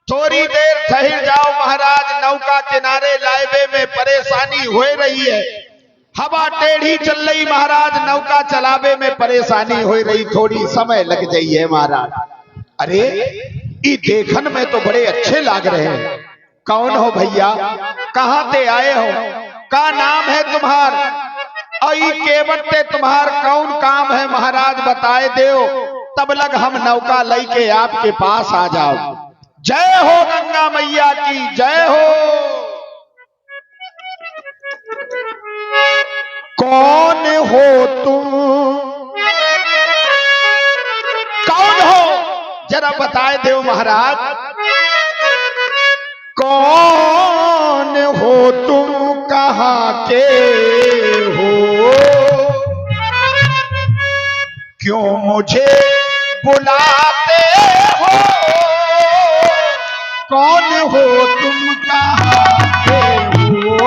थोड़ी देर ठहर जाओ महाराज, नौका किनारे लाइबे में परेशानी हो रही है। हवा टेढ़ी चल रही महाराज, नौका चलावे में परेशानी हो रही, थोड़ी समय लग जाइए महाराज। अरे ये देखन में तो बड़े अच्छे लाग रहे हैं। कौन हो भैया, कहाँ से आए हो, का नाम है तुम्हार, आई केवट ते तुम्हार कौन काम है महाराज बताए दो, तब लग हम नौका लेके आपके पास आ जाओ। जय हो गंगा मैया की जय हो। कौन हो तुम, कौन हो जरा बताए दो महाराज। कौन हो तुम, कहाँ के हो, क्यों मुझे बुलाते हो। कौन हो तुम, कहाँ के हो,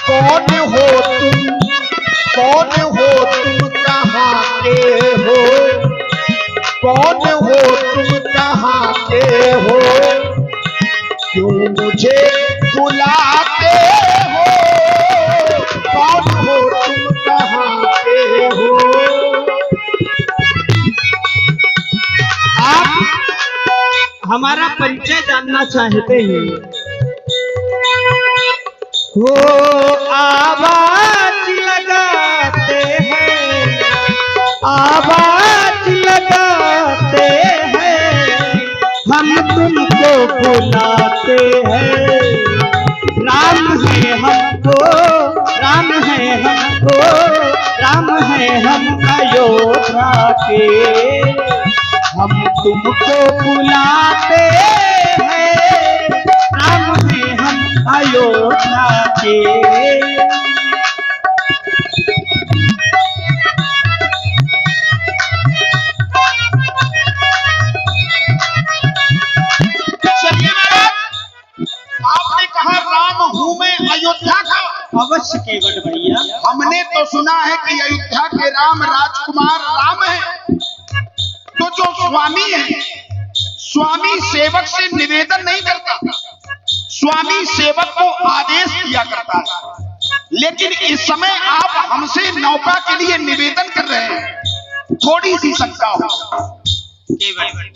कौन हो तुम, कौन हो तुम, कहाँ के हो, कौन हो तुम, कहाँ के हो, क्यों मुझे बुलाते हो। कौन हो तुम, कहाँ के हो। आप हमारा परिचय जानना चाहते हैं। वो आवाज लगाते हैं, आवाज लगाते हैं, हम तुमको बुलाते हैं। राम है हमको, राम है हमको, राम है हम अयोध्या के, हम तुमको बुलाते हैं। राम है हम अयोध्या के। चलिए महाराज, आपने कहा राम हूं मैं अयोध्या का। अवश्य केवट भैया, हमने तो सुना है कि अयोध्या के राम राजकुमार राम है। तो जो स्वामी है, स्वामी सेवक से निवेदन नहीं करता, स्वामी सेवक को आदेश दिया करता है। लेकिन इस समय आप हमसे नौका के लिए निवेदन कर रहे हैं, थोड़ी सी शंका हो।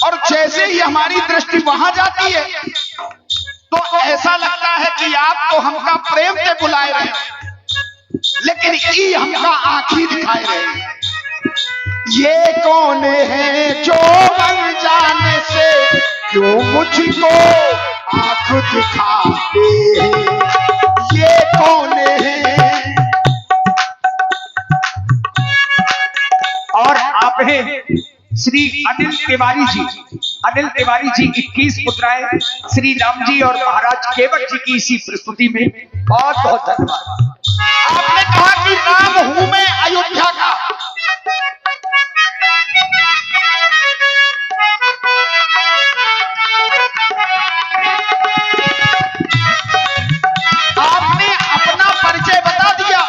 और जैसे ही हमारी दृष्टि वहां जाती है तो ऐसा लगता है कि आप तो हमका प्रेम से बुलाए रहे हैं, लेकिन ये हमका आंखी दिखाए रहे हैं। ये कौन है जो अनजाने से क्यों मुझको आंख दिखाते हैं। ये कौन है। और आप हैं श्री अनिल तिवारी जी। अनिल तिवारी जी 21 पुत्राएं श्री राम जी और महाराज केवट जी की इसी प्रस्तुति में बहुत बहुत धन्यवाद। आपने कहा कि राम हूं मैं अयोध्या का, आपने अपना परिचय बता दिया।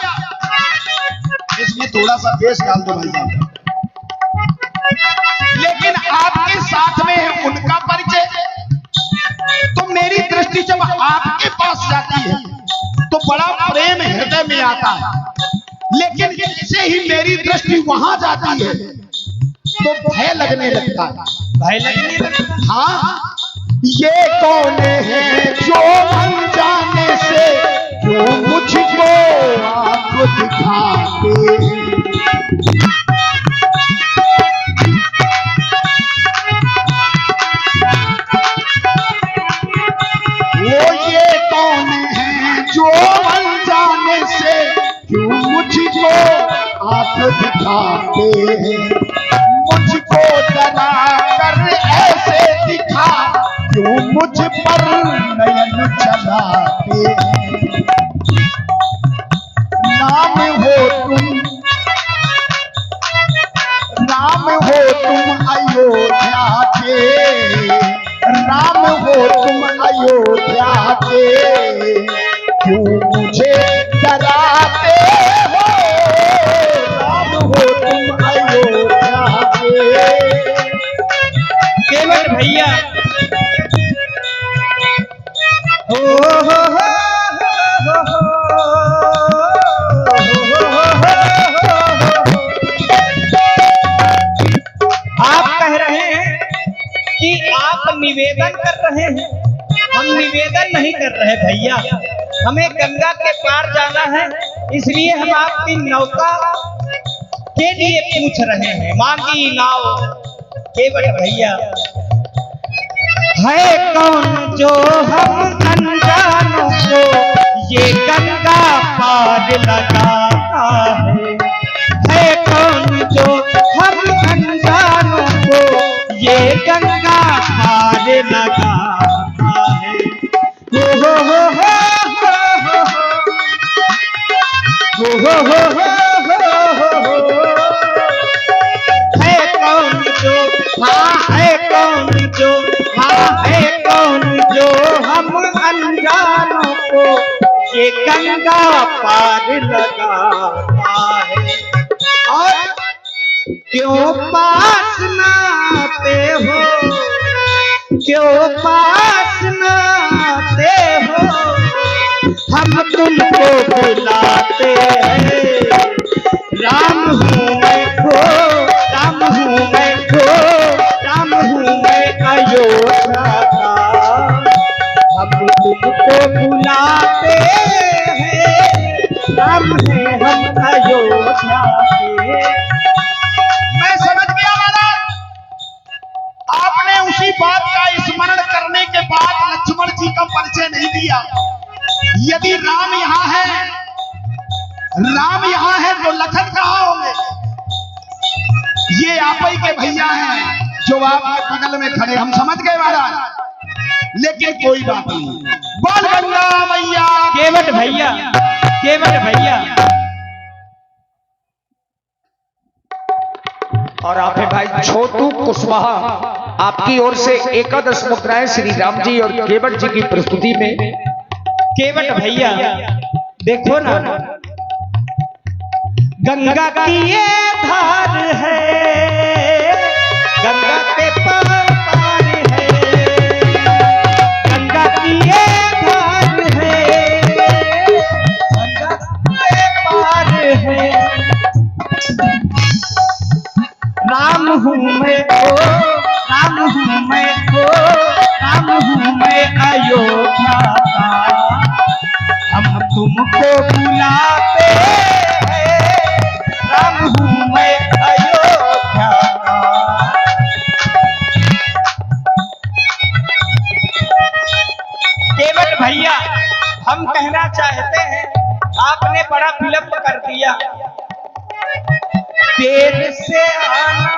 इसमें थोड़ा सा बेस डाल दो भाई साहब। लेकिन आपके साथ में है उनका परिचय, तो मेरी दृष्टि जब आपके पास जाती है तो बड़ा प्रेम हृदय में आता है। लेकिन जैसे ही मेरी दृष्टि वहां जाती है तो भय लगने लगता है। भय लगने लगता। हाँ, ये कौन है जो अनजाने से क्यों मुझको आंख दिखाते हैं। वो ये कौन है जो अनजाने से क्यों मुझको आंख दिखाते हैं। मुझको डरा कर ऐसे दिखा क्यों मुझ पर नयन चलाते हैं। नाम हो तुम, राम हो तुम अयोध्या के, राम हो तुम अयोध्या के क्यों मुझे डराते हो, राम हो तुम अयोध्या के। केवट भैया आप कह रहे हैं कि आप निवेदन कर रहे हैं। हम निवेदन नहीं कर रहे भैया, हमें गंगा के पार जाना है, इसलिए हम आपकी नौका के लिए पूछ रहे हैं। मांगी नाव केवट भैया। है कौन जो हम अनजानों को ये गंगा पार लगाता है कौन जो हम अनजानों को ये गंगा पार लगाता है। हो है कौन जो, हाँ है कौन जो, हाँ है कौन जो हम अनजानों को ये गंगा पार लगाता है। और क्यों पास न आते हो, क्यों पास न आते हो, हम तुमको बुलाते हैं। राम हूँ मैं खो, राम हूँ मैं खो, राम हूँ मैं अयोध्या का, हम तुमको बुलाते हैं। राम है हम अयोध्या के। मैं समझ गया महाराज, आपने उसी बात का स्मरण करने के बाद लक्ष्मण जी का परिचय नहीं दिया। यदि राम यहाँ है, राम यहाँ है तो लखन कहाँ होंगे? ये आप ही के भैया हैं जो आपके बगल में खड़े, हम समझ गए महाराज, लेकिन कोई बात नहीं। बोल गंगा मैया। केवट भैया, केवट भैया। और आपने भाई छोटू कुशवाहा आपकी ओर से एकादश मुद्राएं श्री राम जी और केवट जी की प्रस्तुति में। केवट भैया देखो ना, गंगा की ये धार है, गंगा के पार है, गंगा की ये धार है, गंगा के पार है। राम हूँ मैं ओ, राम हूँ मैं ओ, राम हूँ मैं अयोध्या का, हम तुमको बुलाते हैं। राम हूँ मैं अयोध्या का। केवट भैया हम कहना चाहते हैं, आपने बड़ा विलंब कर दिया। देर से आना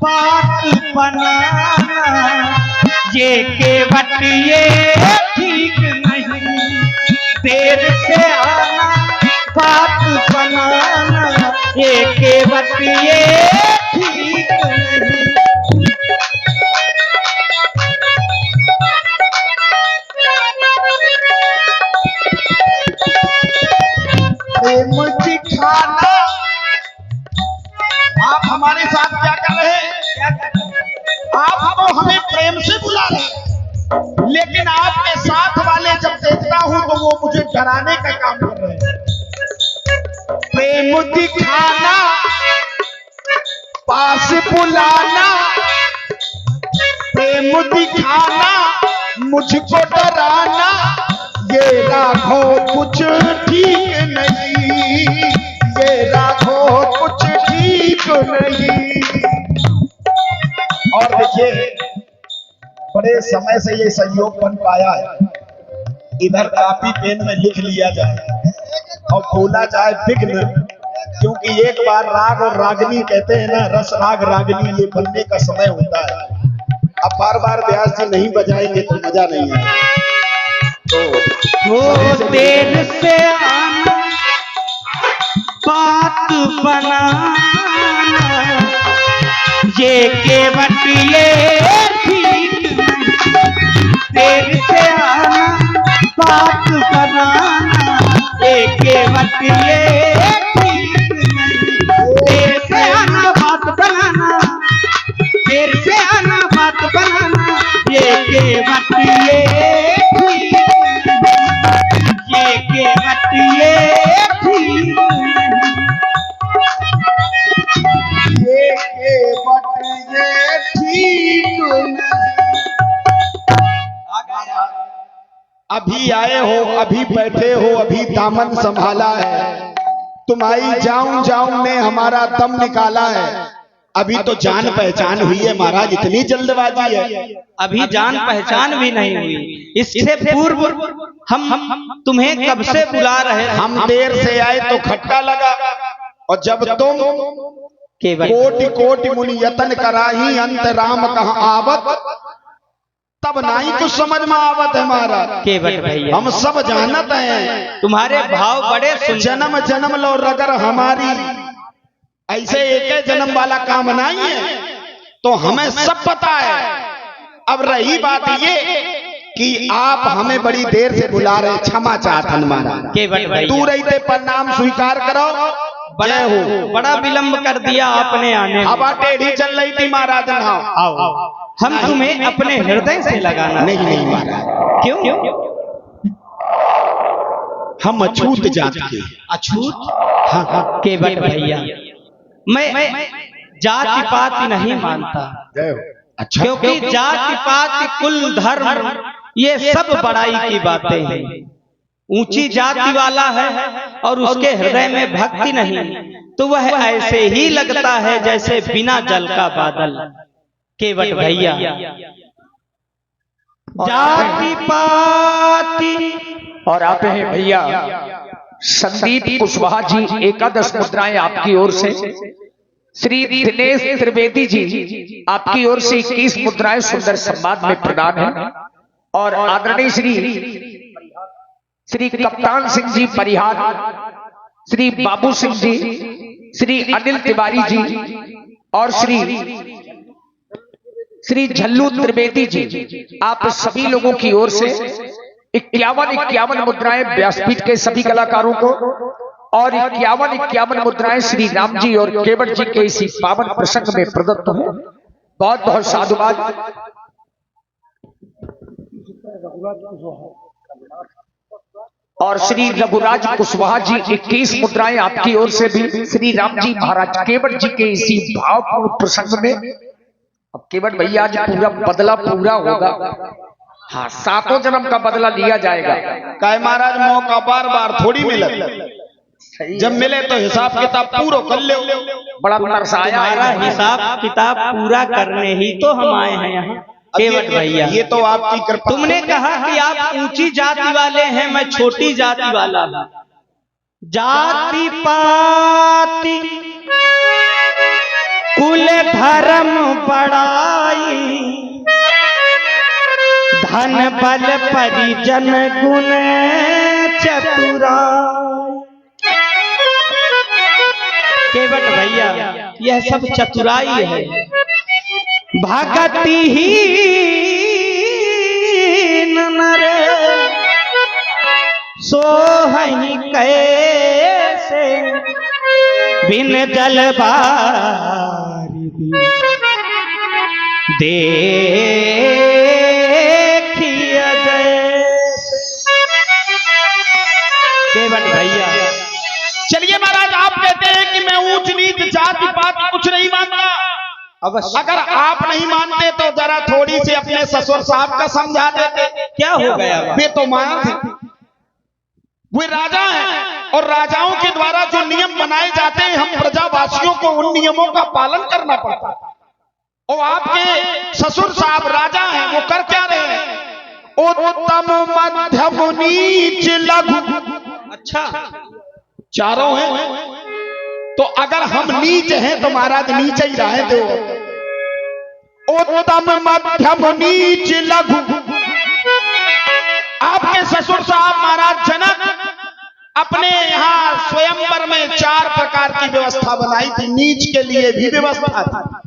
बात बनाना ये केवट ये ठीक नहीं, देर से आना बात बनाना ये केवट ये ठीक नहीं। प्रेम दिखाना, आप हमारे साथ क्या कर रहे हैं? आप तो हमें प्रेम से बुला रहे हैं, लेकिन आपके साथ वाले जब देखता हूं तो वो मुझे डराने का काम कर रहे हैं। प्रेम दिखाना, पास बुलाना, प्रेम दिखाना, मुझको डराना, ये राघव कुछ ठीक नहीं, ये राघव कुछ ठीक नहीं। और देखिए, बड़े समय से ये संयोग बन पाया है, इधर कापी पेन में लिख लिया जाए और बोला जाए विघ्न, क्योंकि एक बार राग और रागनी कहते हैं ना, रस राग रागनी, ये बनने का समय होता है। अब बार बार व्यास जी नहीं बजाएंगे तो मजा नहीं है। तो देर से आना बात बनाना ये केवट ये ठीक नहीं, देर से बात बनाना एक बटिए ठीक नहीं। देर से आना बात बनाना, देर से आना बात बनाना ये के बटिए ठीक नहीं, ये के बटिए ठीक नहीं। ये बटिए ठीक नहीं। अभी आए हो, अभी बैठे हो, अभी दामन संभाला है, तुम्हारी जाऊं जाऊं ने हमारा दम निकाला है। अभी तो जान पहचान हुई है महाराज, इतनी जल्दबाजी है। अभी जान पहचान भी नहीं हुई, इससे पूर्व हम तुम्हें कब से बुला रहे थे। हम देर से आए तो खट्टा लगा, और जब तुम कोटि कोटि मुनि यतन कराही अंत राम कहाँ आवत, तब नहीं कुछ समझ में आवत है महाराज। केवट भैया हम सब जानत हैं, तुम्हारे भाव बड़े जन्म जन्म लो रगर हमारी, ऐसे एक जन्म वाला काम नहीं है, तो हमें सब पता है। अब रही बात ये कि आप हमें बड़ी देर से बुला रहे, क्षमा चाहतन महाराज। केवट भैया तू रहते प्रणाम स्वीकार करो, बड़ा हो, बड़ा विलंब कर दिया आपने आने। हवा टेढ़ी चल रही थी महाराज। आओ हम तुम्हें अपने हृदय से लगाना। नहीं महाराज, क्यों? हम अछूत जात के। अछूत? हाँ। केवट भैया मैं जाति पाति नहीं मानता। अच्छा। क्योंकि जाति पाति कुल धर्म ये सब बड़ाई की बातें हैं। ऊंची जाति वाला है और उसके हृदय में भक्ति नहीं, तो वह ऐसे ही लगता है जैसे बिना जल का बादल। केवट भैया जाति पाति। और आप हैं भैया संदीप कुशवाहा जी, एकादश मुद्राएं आपकी ओर से। श्री दिनेश त्रिवेदी जी आपकी ओर से 21 मुद्राएं सुंदर सम्मान में प्रदान है। और आदरणीय श्री कप्तान सिंह जी परिहार, श्री बाबू सिंह जी, श्री अनिल तिवारी जी और श्री झल्लू त्रिवेदी जी, आप सभी लोगों की ओर से 51 मुद्राएं व्यासपीठ के सभी कलाकारों को, और 51 मुद्राएं श्री राम जी और केवट जी के इसी पावन प्रसंग में प्रदत्त है। बहुत बहुत साधुवाद। और श्री रघुराज कुशवाहा जी 21 मुद्राएं आपकी ओर से भी श्री राम जी महाराज केवट जी के इसी भावपूर्ण प्रसंग में। अब केवट भैया आज पूरा बदला पूरा होगा। हाँ, 7 जन्म का बदला लिया जाएगा। काय महाराज मौका बार बार थोड़ी मिले, जब मिले तो हिसाब किताब पूरा कर ले। बड़ा तरसाया हमारा हिसाब किताब पूरा करने ही तो हम आए हैं यहाँ। केवट भैया ये तो आपकी कृपा। तुमने कहा कि आप ऊंची जाति वाले हैं, मैं छोटी जाति वाला हूं। जाति पाति कुल धर्म बड़ाई, धन बल परिजन गुण चतुराई। केवट भैया यह सब चतुराई है। भगति ही नर सोहहि कैसे, बिन जल बारि देखिए जैसे। केवट भैया चलिए महाराज, आप कहते हैं कि मैं ऊंच नीच जाति पाति कुछ नहीं मानता। अगर आप नहीं मानते तो जरा थोड़ी सी अपने ससुर साहब का समझा देते। क्या हो गया? वे तो मान थे, वे राजा हैं, और राजाओं के द्वारा जो नियम बनाए जाते हैं, हम प्रजावासियों को उन नियमों का पालन करना पड़ता है। और आपके ससुर साहब राजा हैं, वो कर क्या रहे हैं? उत्तम मध्यम नीच लघु। अच्छा, चारों हैं, तो अगर हम नीच हैं तो महाराज नीचे ही रहे दो। उत्तम मध्यम नीच लघु। आपके ससुर साहब महाराज जनक अपने यहाँ स्वयंवर में 4 प्रकार की व्यवस्था बनाई थी, नीच के लिए भी व्यवस्था थी।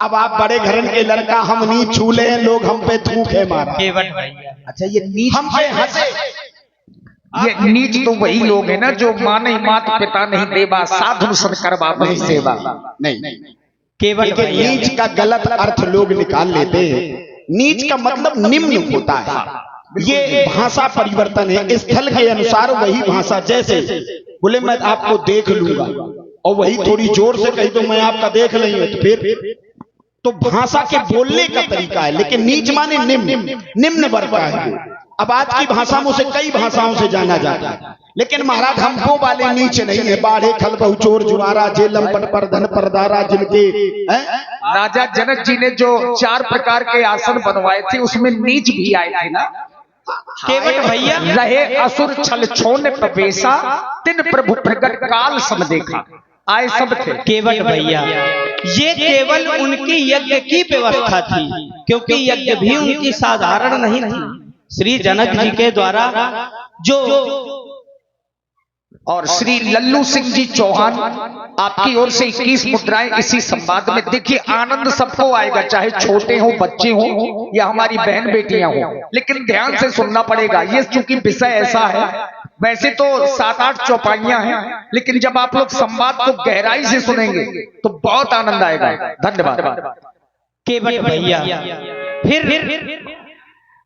अब आप बड़े घरन के लड़का, हम नीच छू ले, लोग हम पे थूके मारा। केवट भैया अच्छा, ये नीच हम पे हंसे, ये नीच तो वही लोग हैं ना जो माने मात पिता नहीं देवा, साधु सन करवा नहीं सेवा। नहीं, केवल लेकिन नीच का गलत अर्थ लोग निकाल लेते हैं। नीच का मतलब निम्न होता है। ये भाषा परिवर्तन है, स्थल के अनुसार वही भाषा। जैसे बोले मैं आपको देख लूंगा और वही थोड़ी जोर से कही तो मैं आपका देख नहीं हूं, तो फिर तो भाषा के बोलने का तरीका है। लेकिन नीच माने निम्न वर्ग का है। अब आज की भाषा में उसे कई भाषाओं से जाना जाता है, लेकिन महाराज हम वो वाले नीच नहीं है। बाढ़े खल बहु चोर जुआरा जेलम पट पर धन परदारा जिनके राजा जनक जी ने जो 4 प्रकार के आसन बनवाए थे उसमें नीच भी आए थे ना। केवट भैया रहे असुर छल छोन प्रवेशा, तिन प्रभु प्रगट काल सम देखा, आए सब थे। केवट भैया ये केवल उनकी यज्ञ की व्यवस्था थी, क्योंकि यज्ञ भी उनकी साधारण नहीं थी। श्री जनक जी के द्वारा जो और श्री लल्लू सिंह जी चौहान आपकी ओर से 21 मुद्राएं इसी संवाद में। देखिए आनंद सबको आएगा, चाहे छोटे हो, बच्चे हो या हमारी बहन बेटियां हो, लेकिन ध्यान से सुनना पड़ेगा। ये चूंकि विषय ऐसा है, वैसे तो 7-8 चौपाइयां हैं, लेकिन जब आप लोग संवाद को गहराई से सुनेंगे तो बहुत आनंद आएगा। धन्यवाद। केवट भैया फिर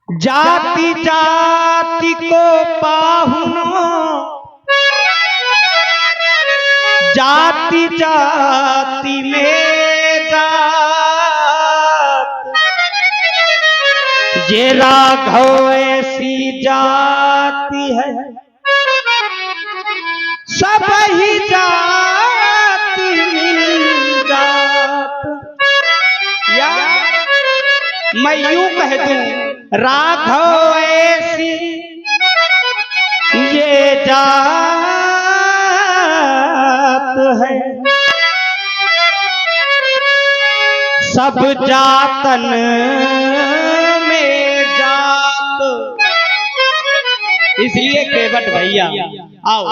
जाति जाति को पाहुनो, जाति जाति में जात, ये राघव ऐसी जाति है सब ही जाति मिल जात। या मैं यूं कह दूं राघव ऐसी ये जात है सब जातन में जात। इसलिए केवट भैया आओ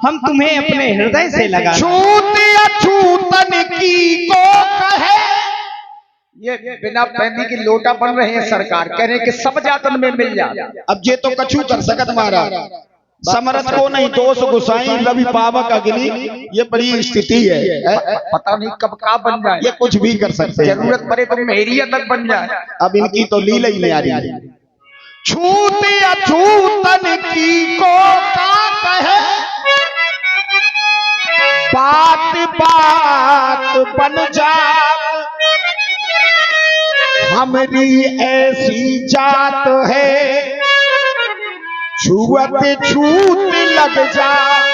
हम तुम्हें अपने हृदय से लगा। छूत अछूतन की को कहे, ये बिना पहनी की लोटा बन रहे हैं सरकार, कह रहे हैं कि सब जातन में मिल जाए। अब ये तो कछु कर सकत महाराज, समरथ को नहीं दोष गुसाई रवि पावक अग्नि, ये बड़ी स्थिति है। पता नहीं कब का बन जाए, ये कुछ भी कर सकते हैं। जरूरत पड़े तो मेरिया तक बन जाए। अब इनकी तो लीला ही नहीं आ रही है। छूत अछूतन की को का कहे, बात बात बन जात, हमारी ऐसी जात है छुअत छूत लग जात।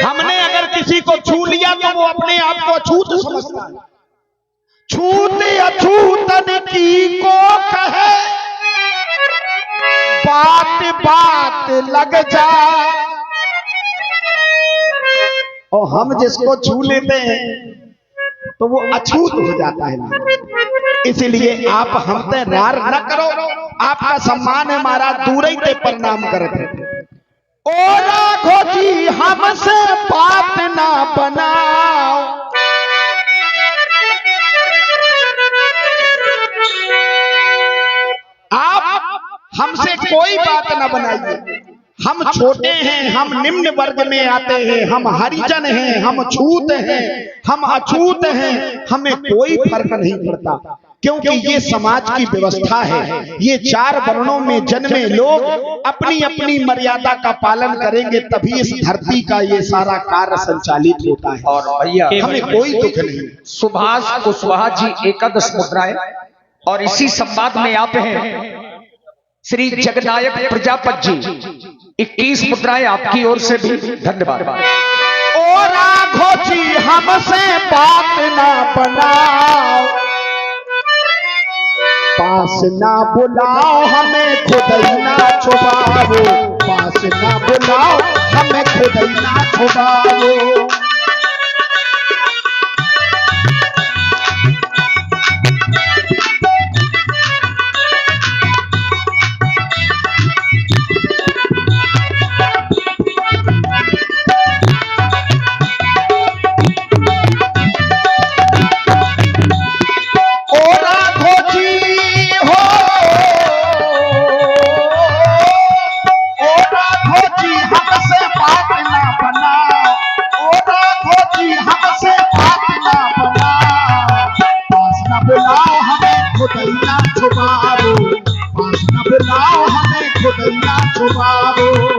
हमने अगर किसी को छू लिया तो वो अपने आप को अछूत समझता है। छूत अछूतन की को कहे, बात बात लग जाए। और हम जिसको छू लेते हैं तो वो अछूत हो जाता है। इसलिए आप हमसे रार न करो, आपका सम्मान है हमारा, दूर ही ते प्रणाम करते। ओ राघो जी हमसे बात ना बनाओ, आप हमसे कोई बात ना बनाइए। हम छोटे हैं, हम निम्न वर्ग में आते हैं, हम हरिजन हैं, हम छूत हैं, हम अछूत हैं, हमें कोई फर्क नहीं पड़ता, क्योंकि ये समाज की व्यवस्था है। ये 4 वर्णों में जन्मे लोग अपनी अपनी मर्यादा का पालन करेंगे, तभी इस धरती का ये सारा कार्य संचालित होता है। और भैया हमें कोई दुख नहीं। सुभाष कुशवाहा जी 11 मुद्राएं, और इसी संवाद में आप हैं श्री जगनायक प्रजापति जी 21 मुद्राएं आपकी ओर से भी। धन्यवाद। ओ राघो जी हमसे बात ना बनाओ, पास ना बुलाओ हमें खुद ना छुपाओ, पास ना बुलाओ हमें खुद ना छुपाओ। ना छुपावो।